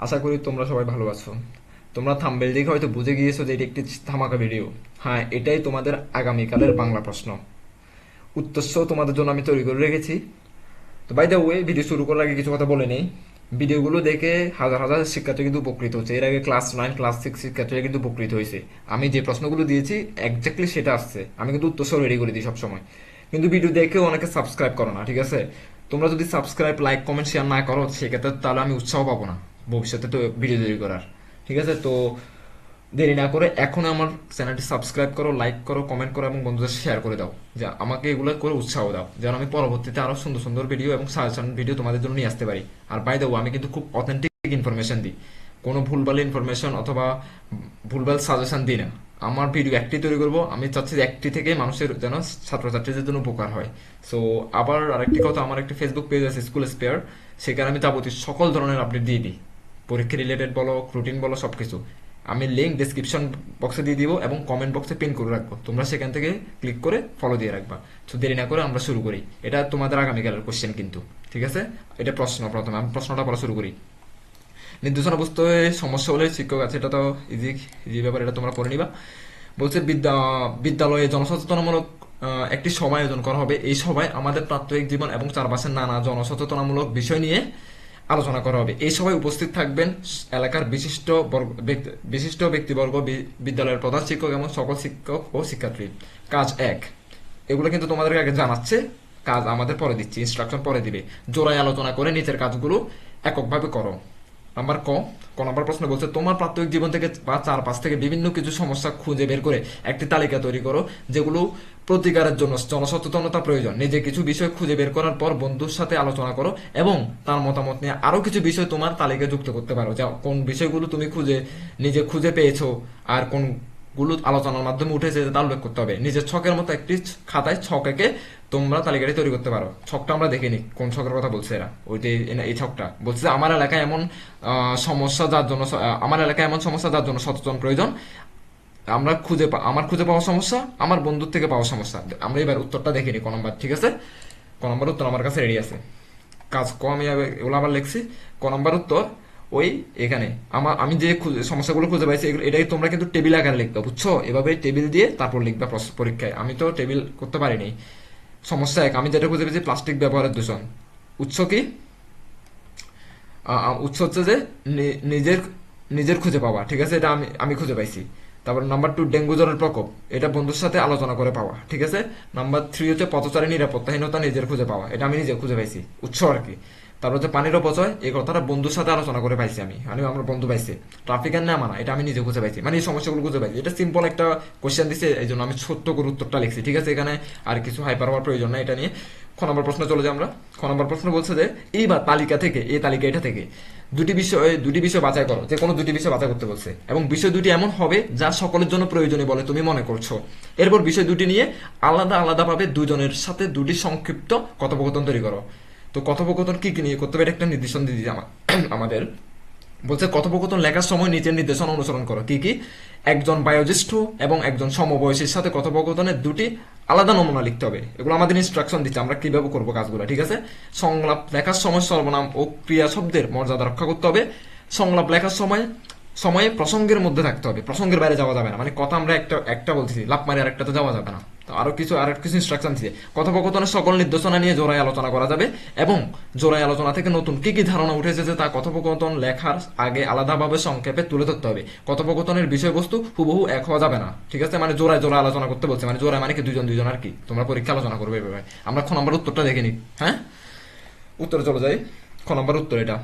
আশা করি তোমরা সবাই ভালো আছো। তোমরা থাম্বনেল দেখে হয়তো বুঝে গিয়েছো যে এটি একটি ধামাকা ভিডিও। হ্যাঁ, এটাই তোমাদের আগামীকালের বাংলা প্রশ্ন উত্তরসহ তোমাদের জন্য আমি তৈরি করে রেখেছি। তো বাই দ্য ওয়ে, ভিডিও শুরু করার আগে কিছু কথা বলে নেই। ভিডিওগুলো দেখে হাজার হাজার শিক্ষার্থী কিন্তু উপকৃত হচ্ছে। এর আগে ক্লাস 9 ক্লাস 6 শিক্ষার্থীরা কিন্তু উপকৃত হয়েছে। আমি যে প্রশ্নগুলো দিয়েছি একজাক্টলি সেটা আসছে। আমি কিন্তু উত্তরসহ রেডি করে দিই সবসময়। কিন্তু ভিডিও দেখেও অনেকে সাবস্ক্রাইব করো না, ঠিক আছে? তোমরা যদি সাবস্ক্রাইব, লাইক, কমেন্ট, শেয়ার না করো সেক্ষেত্রে তাহলে আমি উৎসাহ পাবো না ভবিষ্যতে তো ভিডিও তৈরি করার। ঠিক আছে? তো দেরি না করে এখন আমার চ্যানেলটি সাবস্ক্রাইব করো, লাইক করো, কমেন্ট করো এবং বন্ধুদের শেয়ার করে দাও। যা আমাকে এগুলো করে উৎসাহ দাও যেন আমি পরবর্তীতে আরো সুন্দর সুন্দর ভিডিও এবং সাজেশন ভিডিও তোমাদের জন্য নিয়ে আসতে পারি। আর বাই দেবো, আমি কিন্তু খুব অথেন্টিক ইনফরমেশন দিই। কোনো ভুলভাল ইনফরমেশন অথবা ভুলভাল সাজেশন দিই না। আমার ভিডিও একটি তৈরি করবো, আমি চাচ্ছি যে একটি থেকে মানুষের যেন ছাত্রছাত্রীদের জন্য উপকার হয়। সো আবার আরেকটি কথা, আমার একটি ফেসবুক পেজ আছে স্কুল স্পেয়ার। সেখানে আমি যাবতীয় সকল ধরনের আপডেট দিয়ে দিই। পরীক্ষা রিলেটেড বলো, রুটিন বলো, সবকিছু আমি লিঙ্ক ডেসক্রিপশন বক্সে দিয়ে দিব এবং কমেন্ট বক্সে পিন করে রাখবো। তোমরা সেখান থেকে ক্লিক করে ফলো দিয়ে রাখবা। তো দেরি না করে আমরা শুরু করি। এটা তোমাদের আগামীকালের কোশ্চেন কিন্তু, ঠিক আছে? এটা প্রশ্ন। প্রথমে আমি প্রশ্নটা পড়া শুরু করি। নির্দেশনা বুঝতে সমস্যা হলে শিক্ষক আছে, এটা তো ইজি ইজি ব্যাপার, এটা তোমরা পড়ে নিবা। বলছে বিদ্যালয়ে জনসচেতনামূলক একটি সভা আয়োজন করা হবে। এই সভায় আমাদের প্রাত্যহিক জীবন এবং চারপাশের নানা জনসচেতনামূলক বিষয় নিয়ে আলোচনা করা হবে। এই সভায় উপস্থিত থাকবেন এলাকার বিশিষ্ট ব্যক্তিবর্গ, বিদ্যালয়ের প্রধান শিক্ষক এবং সকল শিক্ষক ও শিক্ষার্থী। কাজ 1, এগুলো কিন্তু তোমাদেরকে আগে জানাচ্ছে, কাজ আমাদের পরে দিচ্ছি, ইনস্ট্রাকশন পরে দিবে। জোড়ায় আলোচনা করে নিচের কাজগুলো এককভাবে করো। নাম্বার ক নম্বর প্রশ্ন বলছে তোমার প্রাত্যহিক জীবন থেকে বা চারপাশ থেকে বিভিন্ন কিছু সমস্যা খুঁজে বের করে একটি তালিকা তৈরি করো যেগুলো প্রতিকারের জন্য জনসচেতনতা প্রয়োজন। নিজে কিছু বিষয় খুঁজে বের করার পর বন্ধুর সাথে আলোচনা করো এবং তার মতামত নিয়ে আরো কিছু বিষয় তোমার তালিকায় যুক্ত করতে পারো। যা কোন বিষয়গুলো তুমি নিজে খুঁজে পেয়েছো আর কোন গুলো আলোচনার মাধ্যমে উঠেছে তা উল্লেখ করতে হবে। নিজের ছকের মতো একটি খাতায় ছক এঁকে তোমরা তালিকাটি তৈরি করতে পারো। ছকটা আমরা দেখিনি কোন ছকের কথা বলছে এরা, ওইটাই এই ছকটা বলছে যে আমার এলাকায় এমন আমার এলাকায় এমন সমস্যা যার জন্য সচেতন প্রয়োজন। আমার খুঁজে পাওয়া সমস্যা, আমার বন্ধুর থেকে পাওয়া সমস্যা। আমরা এবার উত্তরটা দেখিনি ক নম্বর, ঠিক আছে? ক নম্বর উত্তর আমার কাছে রেডি আছে। কাজ আমি এগুলো আবার লিখছি। ক নম্বর উত্তর ওই এখানে আমি যে সমস্যাগুলো খুঁজে পাইছি এটাই তোমরা কিন্তু টেবিল আকারে লিখবে, বুঝছো? এভাবে টেবিল দিয়ে তারপর লিখবা পরীক্ষায়। আমি তো টেবিল করতে পারিনি। সমস্যা 1, আমি যেটা খুঁজে পেয়েছি প্লাস্টিক ব্যবহারের দূষণ। উৎস কি? উৎস হচ্ছে যে নিজের নিজের খুঁজে পাওয়া, ঠিক আছে? এটা আমি আমি খুঁজে পাইছি। তারপর নাম্বার 2, ডেঙ্গু জ্বরের প্রকোপ, এটা বন্ধুর সাথে আলোচনা করে পাওয়া, ঠিক আছে? নাম্বার 3 হচ্ছে পথচারী নিরাপত্তাহীনতা, নিজের খুঁজে পাওয়া, এটা আমি নিজে খুঁজে পাইছি, উৎস আর কি। তারপর হচ্ছে পানির অপচয়, এই কথাটা বন্ধুর সাথে আলোচনা করে পাইছি আমার বন্ধু পাইছে। ট্রাফিকের না মানা, এটা আমি নিজে খুঁজে পাইছি, মানে এই সমস্যাগুলো খুঁজে পাইছি। এটা সিম্পল একটা কোশ্চেন দিছে, এই জন্য আমি ছোট্ট করে উত্তরটা লিখছি, ঠিক আছে? এখানে আর কিছু হাইপার হওয়ার প্রয়োজন নাই এটা নিয়ে। খ নম্বর প্রশ্ন চলে যাই আমরা। খ নম্বর প্রশ্ন বলছে যে এইবার তালিকা এটা থেকে দুটি বিষয় বাছাই করো। যে কোনো দুটি বিষয় বাছাই করতে বলছে এবং বিষয় দুটি এমন হবে যা সকলের জন্য প্রয়োজনীয় বলে তুমি মনে করছো। এরপর বিষয় দুটি নিয়ে আলাদা আলাদাভাবে দুজনের সাথে দুটি সংক্ষিপ্ত কথোপকথন তৈরি করো। তো কথোপকথন কি কি নিয়ে করতে হবে এটা একটা নির্দেশন দিয়ে দিই আমাদের। বলছে কথোপকথন লেখার সময় নিচের নির্দেশনা অনুসরণ করো। কি কি? একজন বয়োজ্যেষ্ঠ এবং একজন সমবয়সীর সাথে কথোপকথনের দুটি আলাদা নমুনা লিখতে হবে। এগুলো আমাদের ইনস্ট্রাকশন দিচ্ছে আমরা কিভাবে করবো কাজগুলো, ঠিক আছে? সংলাপ লেখার সময় সর্বনাম ও ক্রিয়া শব্দের মর্যাদা রক্ষা করতে হবে। সংলাপ লেখার সময়ে প্রসঙ্গের মধ্যে থাকতে হবে, প্রসঙ্গের বাইরে যাওয়া যাবে না। মানে কথা আমরা একটা একটা বলতেছি, লাভ মারি আর একটাতে যাওয়া যাবে না। তো আরো কিছু ইনস্ট্রাকশন দিচ্ছে। কথোপকথনের সকল নির্দেশনা নিয়ে জোড়ায় আলোচনা করা যাবে এবং জোড়ায় আলোচনা থেকে নতুন কি কি ধারণা উঠেছে যে তা কথোপকথন লেখার আগে আলাদাভাবে সংক্ষেপে তুলে ধরতে হবে। কথোপকথনের বিষয়বস্তু হুবহু এক হওয়া যাবে না, ঠিক আছে? মানে জোড়ায় জোড়া আলোচনা করতে বলছে, মানে জোড়ায় মানে কি দুজন দুজন আর কি। তোমরা পরীক্ষা আলোচনা করবে এভাবে। আমরা খ নম্বর উত্তরটা দেখে নিই। হ্যাঁ, উত্তরে চলে যাই। খ নম্বর উত্তর এটা।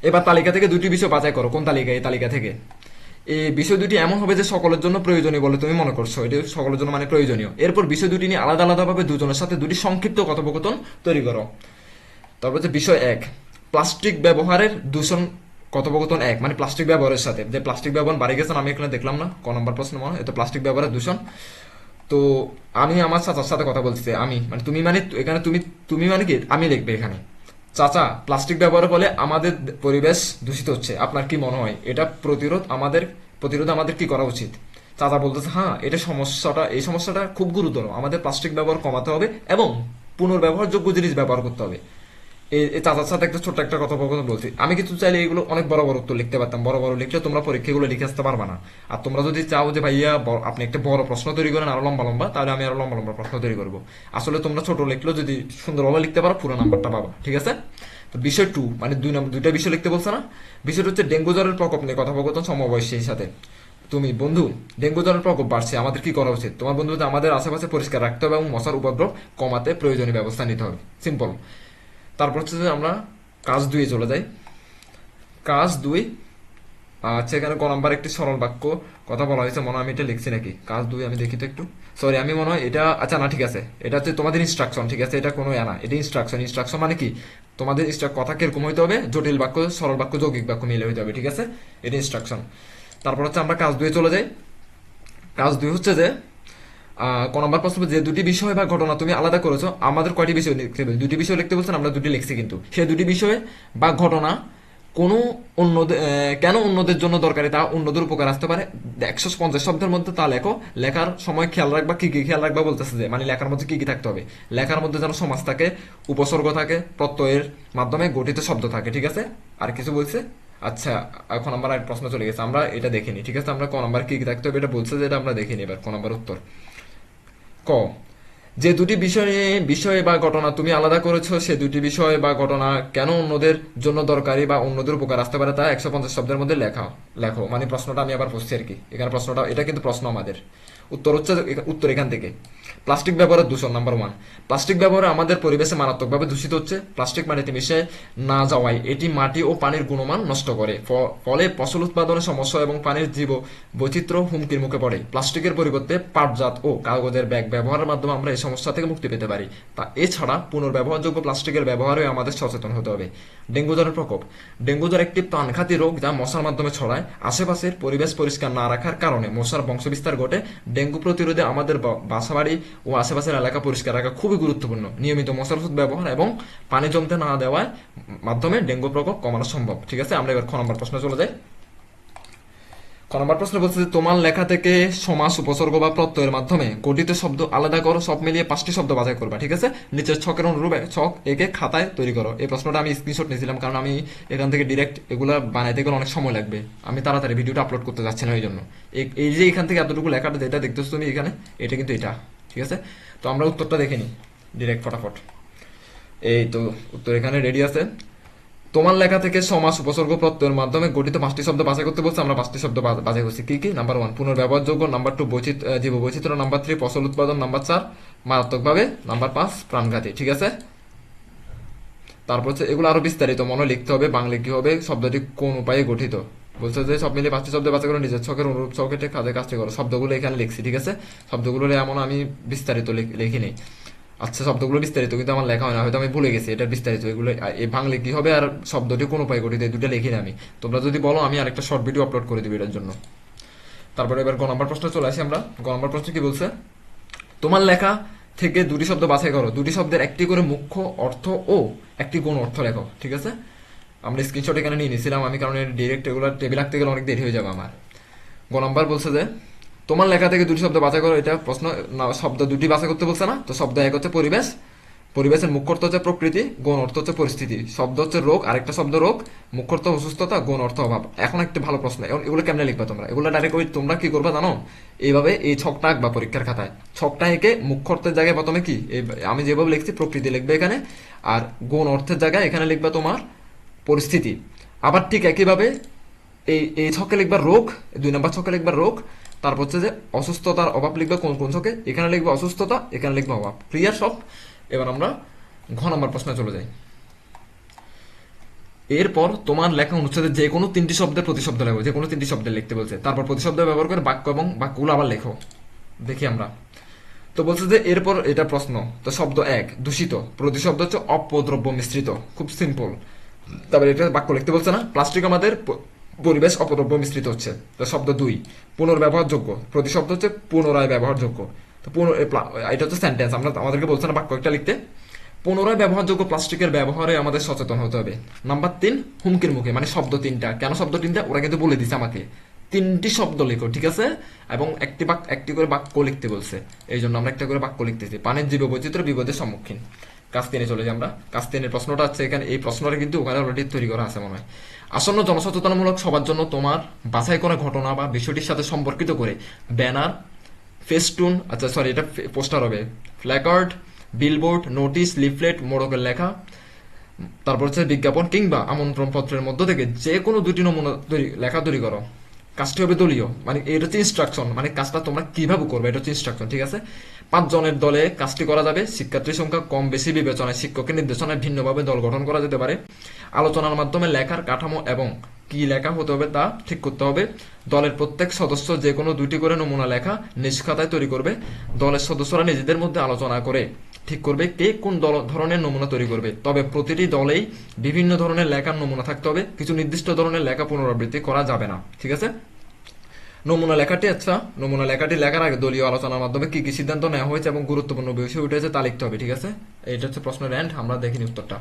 এবার তালিকা থেকে দুটি বিষয় বাছাই করো। কোন তালিকা? এই তালিকা থেকে এই বিষয় দুটি এমন হবে যে সকলের জন্য প্রয়োজনীয় বলে তুমি মনে করছো। এটা সকলের জন্য মানে প্রয়োজনীয়। এরপর বিষয় দুটি নিয়ে আলাদা আলাদাভাবে দুজনের সাথে দুটি সংক্ষিপ্ত কথোপকথন তৈরি করো। তারপর হচ্ছে বিষয় 1, প্লাস্টিক ব্যবহারের দূষণ। কথোপকথন 1 মানে প্লাস্টিক ব্যবহারের সাথে, যে প্লাস্টিক ব্যবহার বাড়ি গেছেন আমি এখানে দেখলাম না। ক নম্বর প্রশ্ন মনে হয়, এত প্লাস্টিক ব্যবহারের দূষণ। তো আমি আমার চাচার সাথে কথা বলছি। আমি মানে তুমি মানে এখানে তুমি মানে কি আমি দেখবে এখানে। চাচা, প্লাস্টিক ব্যবহারের ফলে আমাদের পরিবেশ দূষিত হচ্ছে, আপনার কি মনে হয় এটা প্রতিরোধ আমাদের কি করা উচিত? চাচা বলতেছে হ্যাঁ, এই সমস্যাটা খুব গুরুতর, আমাদের প্লাস্টিক ব্যবহার কমাতে হবে এবং পুনর্ব্যবহারযোগ্য জিনিস ব্যবহার করতে হবে। এই চাচার সাথে একটা ছোট্ট একটা কথোপকথন বলছি, আমি কিন্তু চাইলে এগুলো অনেক বড় বড় উত্তর লিখতে পারতাম, বড় বড় লিখলে তোমরা পরীক্ষাগুলো লিখে আসতে পারবা না। আর তোমরা যদি চাও যে ভাইয়া আপনি একটা বড় প্রশ্ন তৈরি করেন আরো লম্বা লম্বা, তাহলে আমি আরো লম্বা লম্বা প্রশ্ন তৈরি করবো। আসলে তোমরা ছোট লিখলেও যদি সুন্দরভাবে লিখতে পারো পুরো নাম্বারটা পাবা, ঠিক আছে? তো বিষয় 2 মানে দুইটা বিষয় লিখতে বলছে না। বিষয়টা হচ্ছে ডেঙ্গু জ্বরের প্রকোপ নিয়ে কথোপকথন সমবয়সীর সাথে। তুমি বন্ধু, ডেঙ্গু জ্বরের প্রকোপ বাড়ছে, আমাদের কি করা উচিত? তোমার বন্ধু বলতে আমাদের আশেপাশে পরিষ্কার রাখতে হবে এবং মশার উপদ্রব কমাতে প্রয়োজনীয় ব্যবস্থা নিতে হবে। সিম্পল। তারপর হচ্ছে যে আমরা কাজ 2 চলে যাই। কাজ 2, আচ্ছা এখানে ক নাম্বার একটি সরল বাক্য কথা বলা হয়েছে, মনে হয় আমি এটা লিখছি নাকি। কাজ 2 আমি দেখি তো একটু, সরি আমি মনে হয় এটা, আচ্ছা না ঠিক আছে, এটা হচ্ছে তোমাদের ইনস্ট্রাকশন, ঠিক আছে? এটা কোনো না, এটা ইনস্ট্রাকশন। ইনস্ট্রাকশন মানে কি, তোমাদের কথা কিরকম হইতে হবে, জটিল বাক্য, সরল বাক্য, যৌগিক বাক্য মিলে হইতে হবে, ঠিক আছে? এটা ইনস্ট্রাকশন। তারপর হচ্ছে আমরা কাজ 2 চলে যাই। কাজ 2 হচ্ছে যে ক নম্বর প্রশ্ন, যে দুটি বিষয় বা ঘটনা তুমি আলাদা করেছো, আমাদের কয়টি বিষয় লিখতে হবে? দুটি বিষয় লিখতে বলছেন, আমরা দুটি লিখছি, কিন্তু সেই দুটি বিষয় বা ঘটনা কোনো কেন অন্যদের জন্য দরকারি, তা অন্যদের উপকার আসতে পারে 150 শব্দের মধ্যে তা লেখো। লেখার সময় খেয়াল রাখবা, কি কি খেয়াল রাখবা বলতেছে যে মানে লেখার মধ্যে কি কি থাকতে হবে। লেখার মধ্যে যেন সমাস থাকে, উপসর্গ থাকে, প্রত্যয়ের মাধ্যমে গঠিত শব্দ থাকে, ঠিক আছে? আর কিছু বলছে? আচ্ছা, এখন আমরা এক প্রশ্ন চলে গেছে, আমরা এটা দেখিনি, ঠিক আছে? আমরা ক নাম্বার কি কি থাকতে হবে এটা বলছে, যে এটা আমরা দেখিনি। এবার ক নাম্বার উত্তর ক, যে দুটি বিষয় বা ঘটনা তুমি আলাদা করেছো, সে দুটি বিষয় বা ঘটনা কেন অন্যদের জন্য দরকারি বা অন্যদের উপকার আসতে পারে তা 150 শব্দের মধ্যে লেখো। মানে প্রশ্নটা আমি আবার পড়ছি আর কি, এখানে প্রশ্নটা, এটা কিন্তু প্রশ্ন আমাদের। উত্তর হচ্ছে, উত্তর এখান থেকে। প্লাস্টিক ব্যবহারের দূষণ নাম্বার 1। প্লাস্টিক ব্যবহারে আমাদের পরিবেশে মারাত্মকভাবে দূষিত হচ্ছে। প্লাস্টিক মাটিতে মিশে না যাওয়ায় এটি মাটি ও পানির গুণমান নষ্ট করে, ফলে ফসল উৎপাদনের সমস্যা এবং পানির জীব বৈচিত্র্য হুমকির মুখে পড়ে। প্লাস্টিকের পরিবর্তে পাটজাত ও কাগজের ব্যাগ ব্যবহারের মাধ্যমে আমরা এই সমস্যা থেকে মুক্তি পেতে পারি। তা এছাড়া পুনর্ব্যবহারযোগ্য প্লাস্টিকের ব্যবহারে আমাদের সচেতন হতে হবে। ডেঙ্গু জ্বরের প্রকোপ। ডেঙ্গু জ্বর একটি প্রাণঘাতী রোগ যা মশার মাধ্যমে ছড়ায়। আশেপাশের পরিবেশ পরিষ্কার না রাখার কারণে মশার বংশবিস্তার ঘটে। ডেঙ্গু প্রতিরোধে আমাদের বাসাবাড়ি ও আশেপাশের এলাকা পরিষ্কার রাখা খুবই গুরুত্বপূর্ণ। নিয়মিত মশার ওষুধ ব্যবহার এবং পানি জমতে না দেওয়ার মাধ্যমে ডেঙ্গু প্রকোপ কমানো সম্ভব, ঠিক আছে? আমরা এবার খ নম্বর প্রশ্ন চলে যাই। ক নম্বর প্রশ্ন বলছে যে তোমার লেখা থেকে সমাস, উপসর্গ বা প্রত্যয়ের মাধ্যমে গঠিত শব্দ আলাদা করো, সব মিলিয়ে 5টি শব্দ বাছাই করবা, ঠিক আছে? নিচের ছকের অনুরূপে ছক এঁকে খাতায় তৈরি করো। এই প্রশ্নটা আমি স্ক্রিনশট নিয়েছিলাম, কারণ আমি এখান থেকে ডিরেক্ট এগুলা বানাইতে গেলে অনেক সময় লাগবে, আমি তাড়াতাড়ি ভিডিওটা আপলোড করতে যাচ্ছি না, এই জন্য এই যে এখান থেকে এতটুকু লেখাটা যেটা দেখতেছো তুমি এখানে, এটা কিন্তু এটা, ঠিক আছে? তো আমরা উত্তরটা দেখে নিই ডিরেক্ট ফটাফট। এই তো উত্তর এখানে রেডি আছে। তোমার লেখা থেকে সমাস, উপসর্গ, প্রত্যয়ের মাধ্যমে গঠিত 5টি শব্দ বাছাই করতে বলছে, আমরা 5টি শব্দ বাছাই করছি। কি কি? নাম্বার 1 পুনর্ব্যবহারযোগ্য, নাম্বার 2 জীব বৈচিত্র্য, নাম্বার 3 ফসল উৎপাদন, নাম্বার 4 মারাত্মকভাবে, নাম্বার 5 প্রাণঘাতী, ঠিক আছে? তারপর হচ্ছে এগুলো আরো বিস্তারিত মনে লিখতে হবে। বাংলা কি হবে, শব্দটি কোন উপায়ে গঠিত, বলছে যে সব মিলিয়ে 5টি শব্দ বাছাই করে নিজের ছকের অনুরূপ চৌকেটে কাজে কাজটি করো। শব্দগুলো এখানে লিখছি, ঠিক আছে? শব্দগুলো এমন আমি বিস্তারিত লিখিনি। আচ্ছা, শব্দগুলো বিস্তারিত কিন্তু আমার লেখা হয় না, হয়তো আমি ভুলে গেছি এটা বিস্তারিত। এগুলো এই বাংলা কি হবে আর শব্দটি কোন উপায়ে গঠিত, এই দুটো লিখিনি আমি। তোমরা যদি বলো আমি আরেকটা শর্ট ভিডিও আপলোড করে দিবি এটার জন্য। তারপরে এবার গ নম্বর প্রশ্ন চলে আসি আমরা। গ নম্বর প্রশ্ন কি বলছে, তোমার লেখা থেকে দুটি শব্দ বাছাই করো, দুটি শব্দের একটি করে মুখ্য অর্থ ও একটি গৌণ অর্থ লেখো, ঠিক আছে? আমরা স্ক্রিনশট এখানে নিয়ে নিয়েছিলাম আমি, কারণ ডিরেক্ট এগুলো টেবিল রাখতে গেলে অনেক দেরি হয়ে যাবে আমার। গ নম্বর বলছে যে তোমার লেখা থেকে দুটি শব্দ বাছাই করো, এটা প্রশ্ন না, শব্দ দুটি বাছাই করতে বলছে না? তো শব্দ এক হচ্ছে পরিবেশ, পরিবেশের মুখ্য অর্থ হচ্ছে প্রকৃতি, গৌণ অর্থ হচ্ছে পরিস্থিতি। শব্দ হচ্ছে রোগ, আরেকটা শব্দ রোগ, মুখ্য অর্থ অসুস্থতা, গৌণ অর্থ অভাব। এখন একটা ভালো প্রশ্ন, এগুলো কেমনে লিখবা তোমরা? এগুলো ডাইরেক্ট তোমরা কি করবা জানো, এইভাবে এই ছকটা আঁকবা পরীক্ষার খাতায়। ছকটা এঁকে মুখ্য অর্থের জায়গায় প্রথমে কি, আমি যেভাবে লিখছি প্রকৃতি লিখবে এখানে, আর গৌণ অর্থের জায়গায় এখানে লিখবা তোমার পরিস্থিতি। আবার ঠিক একইভাবে এই ছকে লিখবা রোগ, 2 নম্বর ছকে লিখবা রোগ। তারপর হচ্ছে যে অসুস্থতার অভাব লিখবা কোন কোন ছকে, এখানে লিখবা অসুস্থতা, এখানে লিখবা অভাব। ক্লিয়ার সব? এবার আমরা ঘ নম্বর প্রশ্নে চলে যাই। এরপর তোমার লেখা অনুচ্ছেদে যে কোনো 3টি শব্দের প্রতিশব্দ লেখো, যে কোনো 3টি শব্দের লিখতে বলছে। তারপর প্রতিশব্দ ব্যবহার করে বাক্য এবং বাক্যগুলো আবার লেখো। দেখি আমরা। তো বলছে যে এরপর এটা প্রশ্ন, তো শব্দ 1 দূষিত, প্রতিশব্দ হচ্ছে অপদ্রব্য মিশ্রিত, খুব সিম্পল। তারপরে এটা বাক্য লিখতে বলছে না, প্লাস্টিক আমাদের পরিবেশ অপদ্রব্য মিশ্রিত হচ্ছে। তো শব্দ 2 পুনর্ব্যবহারযোগ্য, প্রতিশব্দ হচ্ছে পুনরায় ব্যবহারযোগ্য। তো এটা হচ্ছে সেন্টেন্স, আমাদেরকে বলছে না বাক্য একটা লিখতে। পুনরায় ব্যবহারযোগ্য প্লাস্টিকের ব্যবহারে আমাদের সচেতন হতে হবে। নাম্বার 3 হুমকির মুখে, মানে শব্দ 3টা। কেন শব্দ 3টা ওরা কিন্তু বলে দিছে আমাকে, 3টি শব্দ লেখো, ঠিক আছে? এবং একটি করে বাক্য লিখতে বলছে, এই জন্য আমরা একটা করে বাক্য লিখতেছি। পানির জীব বৈচিত্র্য বিপদের সম্মুখীন। কাজ 3 চলে যাই আমরা। কাজ 3 প্রশ্নটা আছে এখানে, এই প্রশ্নটা কিন্তু ওখানে অলরেডি তৈরি করা আছে মনে হয়। আসন্ন জনসচেতনমূলক সবার জন্য তোমার বাছাই করা ঘটনা বা বিষয়টির সাথে সম্পর্কিত করে ব্যানার, ফেস্টুন, আচ্ছা সরি এটা পোস্টার হবে, প্ল্যাকার্ড, বিলবোর্ড, নোটিশ, লিফলেট, মোড়কের লেখা, তারপর হচ্ছে বিজ্ঞাপন কিংবা আমন্ত্রণ পত্রের মধ্য থেকে যে কোনো দুটি নমুনা লেখা তৈরি করো। কাজটি হবে দলীয়, মানে এটা হচ্ছে ইনস্ট্রাকশন, মানে কাজটা তোমরা কিভাবে করবে এটা হচ্ছে ইনস্ট্রাকশন, ঠিক আছে। 5 জনের দলে কাজটি করা যাবে। শিক্ষার্থীর সংখ্যা কম বেশি বিবেচনায় শিক্ষকের নির্দেশনায় ভিন্নভাবে দল গঠন করা যেতে পারে। আলোচনার মাধ্যমে লেখার কাঠামো এবং কি লেখা হতে হবে তা ঠিক করতে হবে। দলের প্রত্যেক সদস্য যে কোনো 2টি করে নমুনা লেখা নিজ খাতায় তৈরি করবে। দলের সদস্যরা নিজেদের মধ্যে আলোচনা করে ঠিক করবে কে কোন ধরনের নমুনা তৈরি করবে। তবে প্রতিটি দলেই বিভিন্ন ধরনের লেখার নমুনা থাকতে হবে, কিছু নির্দিষ্ট ধরনের লেখা পুনরাবৃত্তি করা যাবে না, ঠিক আছে। নমুনা লেখাটি, আচ্ছা নমুনা লেখাটি লেখার আগে দলীয় আলোচনার মাধ্যমে কি কি সিদ্ধান্ত নেওয়া হয়েছে এবং গুরুত্বপূর্ণ বিষয় উঠেছে তা লিখতে হবে, ঠিক আছে। এটা হচ্ছে প্রশ্নের এন্ড, আমরা দেখিনি উত্তরটা।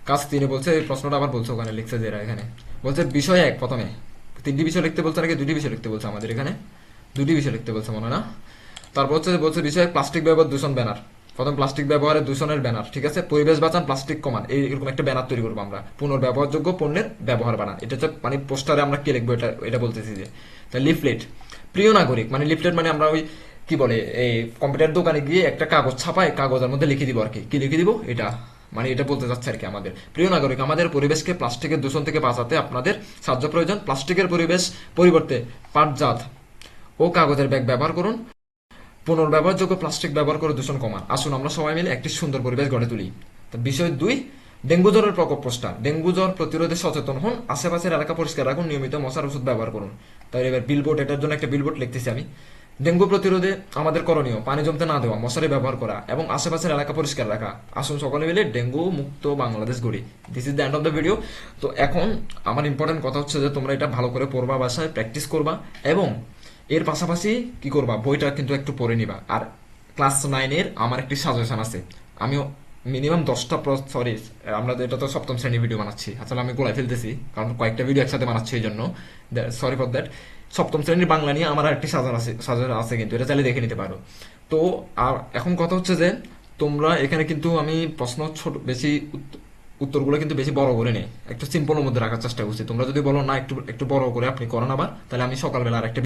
কাজ 3 বলছে, এই প্রশ্নটা আবার বলছে ওখানে লিখছে যে এরা এখানে বলছে বিষয় 1 প্রথমে 3টি বিষয় লিখতে বলছে নাকি 2টি বিষয় লিখতে বলছে আমাদের এখানে, 2টি বিষয় লিখতে বলছে মনে হয় না। তারপর হচ্ছে বলছে বিষয় প্লাস্টিক ব্যবহার দূষণ ব্যানার। প্রথম প্লাস্টিক ব্যবহারের দূষণের ব্যানার, ঠিক আছে। পরিবেশ বাঁচান, প্লাস্টিক কমান, এরকম একটা ব্যানার তৈরি করবো আমরা। পুনর্ব্যবহারযোগ্য পণ্যের ব্যবহার বাড়ান, এটা হচ্ছে মানে পোস্টারে আমরা কি লিখবো এটা এটা বলতেছি যে। তা লিফলেট, প্রিয় নাগরিক, মানে লিফলেট মানে আমরা ওই কি বলে এই কম্পিউটার দোকানে গিয়ে একটা কাগজ ছাপায়, কাগজের মধ্যে লিখে দিব আর কি, কি লিখে দিব এটা, মানে এটা বলতে চাচ্ছে আর কি আমাদের। প্রিয় নাগরিক, আমাদের পরিবেশকে প্লাস্টিকের দূষণ থেকে বাঁচাতে আপনাদের সাহায্য প্রয়োজন। প্লাস্টিকের পরিবর্তে পাটজাত ও কাগজের ব্যাগ ব্যবহার করুন। পুনর্ব্যবহারযোগ্য প্লাস্টিক ব্যবহার করে দূষণ কমান। আসুন আমরা সবাই মিলে একটি সুন্দর পরিবেশ গড়ে তুলি। তো বিষয় 2, ডেঙ্গু জ্বরের প্রকোপ পোস্টার। ডেঙ্গু জ্বর প্রতিরোধে সচেতন হন, আশেপাশের এলাকা পরিষ্কার রাখুন, নিয়মিত মশার ওষুধ ব্যবহার করুন। তাই এবার বিলবোর্ড, এটার জন্য একটা বিলবোর্ড লিখতেছি আমি। ডেঙ্গু প্রতিরোধে আমাদের করণীয় পানি জমতে না দেওয়া, মশারি ব্যবহার করা এবং আশেপাশের এলাকা পরিষ্কার রাখা। আসুন সকলে মিলে ডেঙ্গু মুক্ত বাংলাদেশ গড়ি। This is the end of the video. তো এখন আমার ইম্পর্টেন্ট কথা হচ্ছে যে তোমরা এটা ভালো করে পড়বা, বাসায় প্র্যাকটিস করবা এবং এর পাশাপাশি কি করবা, বইটা কিন্তু একটু পড়ে নিবা। আর ক্লাস 9-এর আমার একটি সাজেশন আছে, আমিও মিনিমাম 10টা সরি আমরা এটা তো সপ্তম শ্রেণীর ভিডিও বানাচ্ছি, আসলে আমি গোলায় ফেলতেছি কারণ কয়েকটা ভিডিও একসাথে বানাচ্ছি, এই জন্য সরি ফর দ্যাট। সপ্তম শ্রেণীর বাংলা নিয়ে আমার আরেকটি সাজেশন আছে কিন্তু এটা চাইলে দেখে নিতে পারো। তো আর এখন কথা হচ্ছে যে তোমরা এখানে কিন্তু আমি প্রশ্ন ছোট বেশি উত্তরগুলো কিন্তু বেশি বড় করে নেই, একটু সিম্পলের মধ্যে রাখার চেষ্টা করছি। তোমরা যদি বলো না একটু একটু বড় করে আপনি করেন আবার, তাহলে আমি সকালবেলা আর একটা